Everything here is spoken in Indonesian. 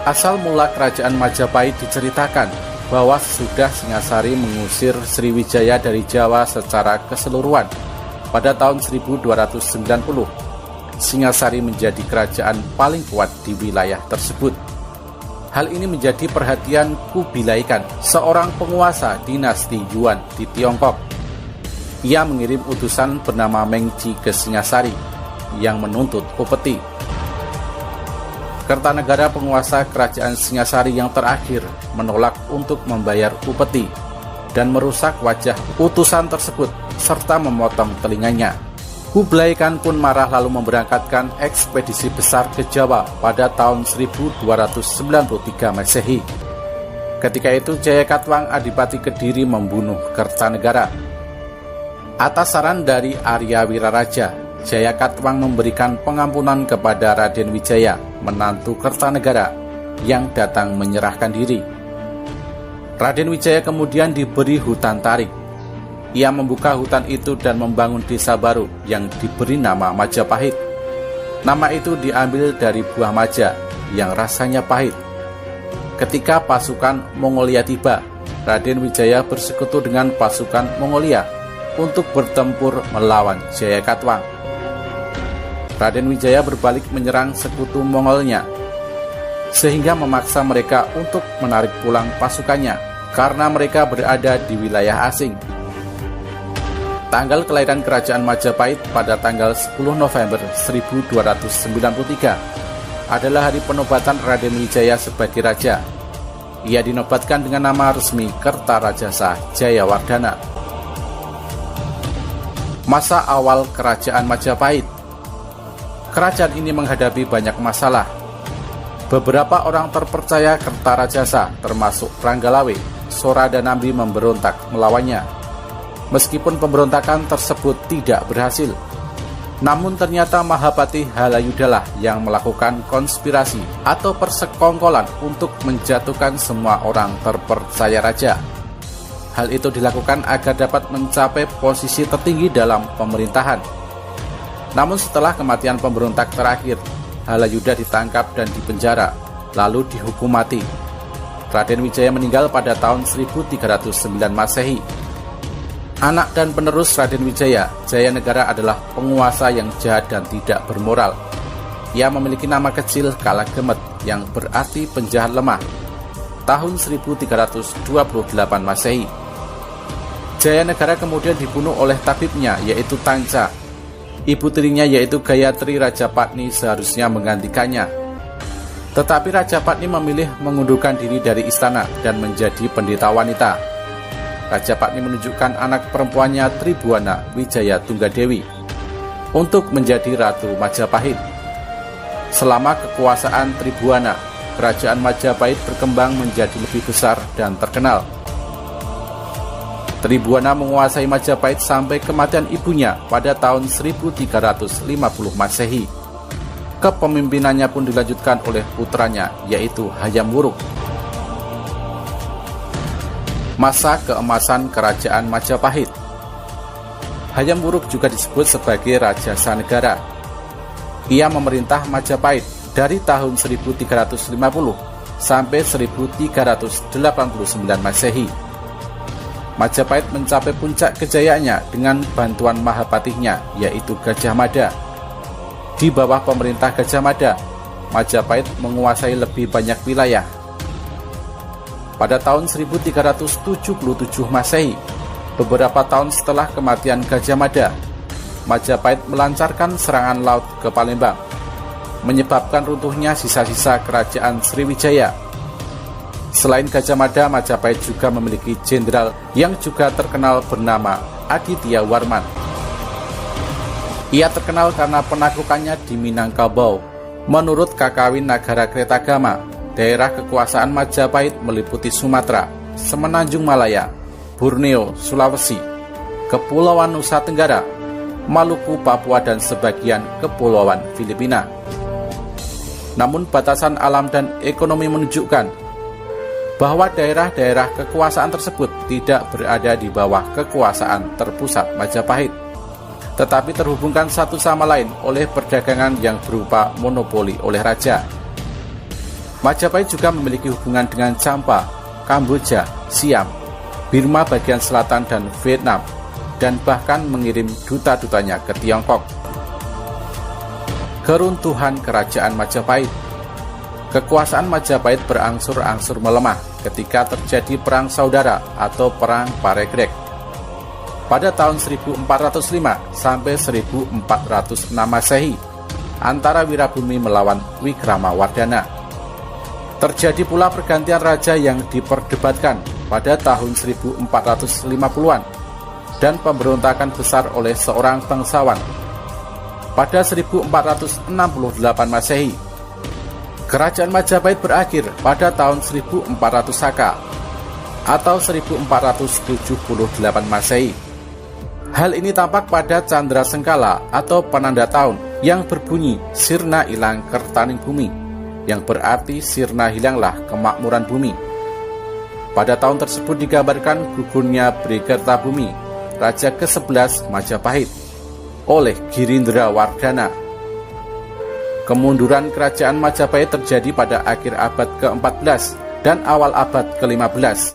Asal mula kerajaan Majapahit diceritakan bahwa sesudah Singasari mengusir Sriwijaya dari Jawa secara keseluruhan pada tahun 1290, Singasari menjadi kerajaan paling kuat di wilayah tersebut. Hal ini menjadi perhatian Kubilai Khan, seorang penguasa dinasti Yuan di Tiongkok. Ia mengirim utusan bernama Mengci ke Singasari yang menuntut upeti. Kertanegara, penguasa kerajaan Singasari yang terakhir, menolak untuk membayar upeti dan merusak wajah utusan tersebut serta memotong telinganya. Kubilai Khan pun marah lalu memberangkatkan ekspedisi besar ke Jawa pada tahun 1293 Masehi. Ketika itu Jayakatwang, Adipati Kediri, membunuh Kertanegara. Atas saran dari Arya Wiraraja, Jayakatwang memberikan pengampunan kepada Raden Wijaya, menantu Kertanegara, yang datang menyerahkan diri. Raden Wijaya kemudian diberi hutan tarik. Ia membuka hutan itu dan membangun desa baru yang diberi nama Majapahit. Nama itu diambil dari buah maja yang rasanya pahit. Ketika pasukan Mongolia tiba, Raden Wijaya bersekutu dengan pasukan Mongolia untuk bertempur melawan Jayakatwang. Raden Wijaya berbalik menyerang sekutu Mongolnya, sehingga memaksa mereka untuk menarik pulang pasukannya karena mereka berada di wilayah asing. Tanggal kelahiran kerajaan Majapahit pada tanggal 10 November 1293 adalah hari penobatan Raden Wijaya sebagai raja. Ia dinobatkan dengan nama resmi Kertarajasa Jayawardhana. Masa awal kerajaan Majapahit. Kerajaan ini menghadapi banyak masalah. Beberapa orang terpercaya Kertarajasa, termasuk Ranggalawe, Sora dan Nambi, memberontak melawannya. Meskipun pemberontakan tersebut tidak berhasil, namun ternyata Mahapati Halayudalah yang melakukan konspirasi atau persekongkolan untuk menjatuhkan semua orang terpercaya raja. Hal itu dilakukan agar dapat mencapai posisi tertinggi dalam pemerintahan. Namun setelah kematian pemberontak terakhir, Halayuda ditangkap dan dipenjara, lalu dihukum mati. Raden Wijaya meninggal pada tahun 1309 Masehi. Anak dan penerus Raden Wijaya, Jayanegara adalah penguasa yang jahat dan tidak bermoral. Ia memiliki nama kecil Kalagemet yang berarti penjahat lemah. Tahun 1328 Masehi. Jayanegara kemudian dibunuh oleh tabibnya, yaitu Tanca. Ibu tirinya yaitu Gayatri Rajapatni seharusnya menggantikannya. Tetapi Rajapatni memilih mengundurkan diri dari istana dan menjadi pendeta wanita. Rajapatni menunjukkan anak perempuannya Tribuana Wijaya Tunggadewi untuk menjadi Ratu Majapahit. Selama kekuasaan Tribuana, kerajaan Majapahit berkembang menjadi lebih besar dan terkenal. Tribuana menguasai Majapahit sampai kematian ibunya pada tahun 1350 Masehi. Kepemimpinannya pun dilanjutkan oleh putranya, yaitu Hayam Wuruk. Masa keemasan kerajaan Majapahit. Hayam Wuruk juga disebut sebagai Raja Sanegara. Ia memerintah Majapahit dari tahun 1350 sampai 1389 Masehi. Majapahit mencapai puncak kejayaannya dengan bantuan Mahapatihnya, yaitu Gajah Mada. Di bawah pemerintah Gajah Mada, Majapahit menguasai lebih banyak wilayah. Pada tahun 1377 Masehi, beberapa tahun setelah kematian Gajah Mada, Majapahit melancarkan serangan laut ke Palembang, menyebabkan runtuhnya sisa-sisa kerajaan Sriwijaya. Selain Gajah Mada, Majapahit juga memiliki jenderal yang juga terkenal bernama Aditya Warman. Ia terkenal karena penaklukannya di Minangkabau. Menurut Kakawin Nagara Kretagama, daerah kekuasaan Majapahit meliputi Sumatera, Semenanjung Malaya, Borneo, Sulawesi, Kepulauan Nusa Tenggara, Maluku, Papua, dan sebagian Kepulauan Filipina. Namun batasan alam dan ekonomi menunjukkan bahwa daerah-daerah kekuasaan tersebut tidak berada di bawah kekuasaan terpusat Majapahit, tetapi terhubungkan satu sama lain oleh perdagangan yang berupa monopoli oleh raja. Majapahit juga memiliki hubungan dengan Champa, Kamboja, Siam, Burma bagian selatan dan Vietnam, dan bahkan mengirim duta-dutanya ke Tiongkok. Keruntuhan Kerajaan Majapahit. Kekuasaan Majapahit berangsur-angsur melemah ketika terjadi Perang Saudara atau Perang Paregreg pada tahun 1405 sampai 1406 Masehi antara Wirabumi melawan Wikramawardhana. Terjadi pula pergantian raja yang diperdebatkan pada tahun 1450-an dan pemberontakan besar oleh seorang bangsawan pada 1468 Masehi. Kerajaan Majapahit berakhir pada tahun 1400 Saka atau 1478 Masehi. Hal ini tampak pada Candra Sengkala atau penanda tahun yang berbunyi Sirna ilang kertaning bumi, yang berarti sirna hilanglah kemakmuran bumi. Pada tahun tersebut digambarkan gugurnya Brikertabumi, raja ke-11 Majapahit, oleh Girindrawardhana. Kemunduran kerajaan Majapahit terjadi pada akhir abad ke-14 dan awal abad ke-15.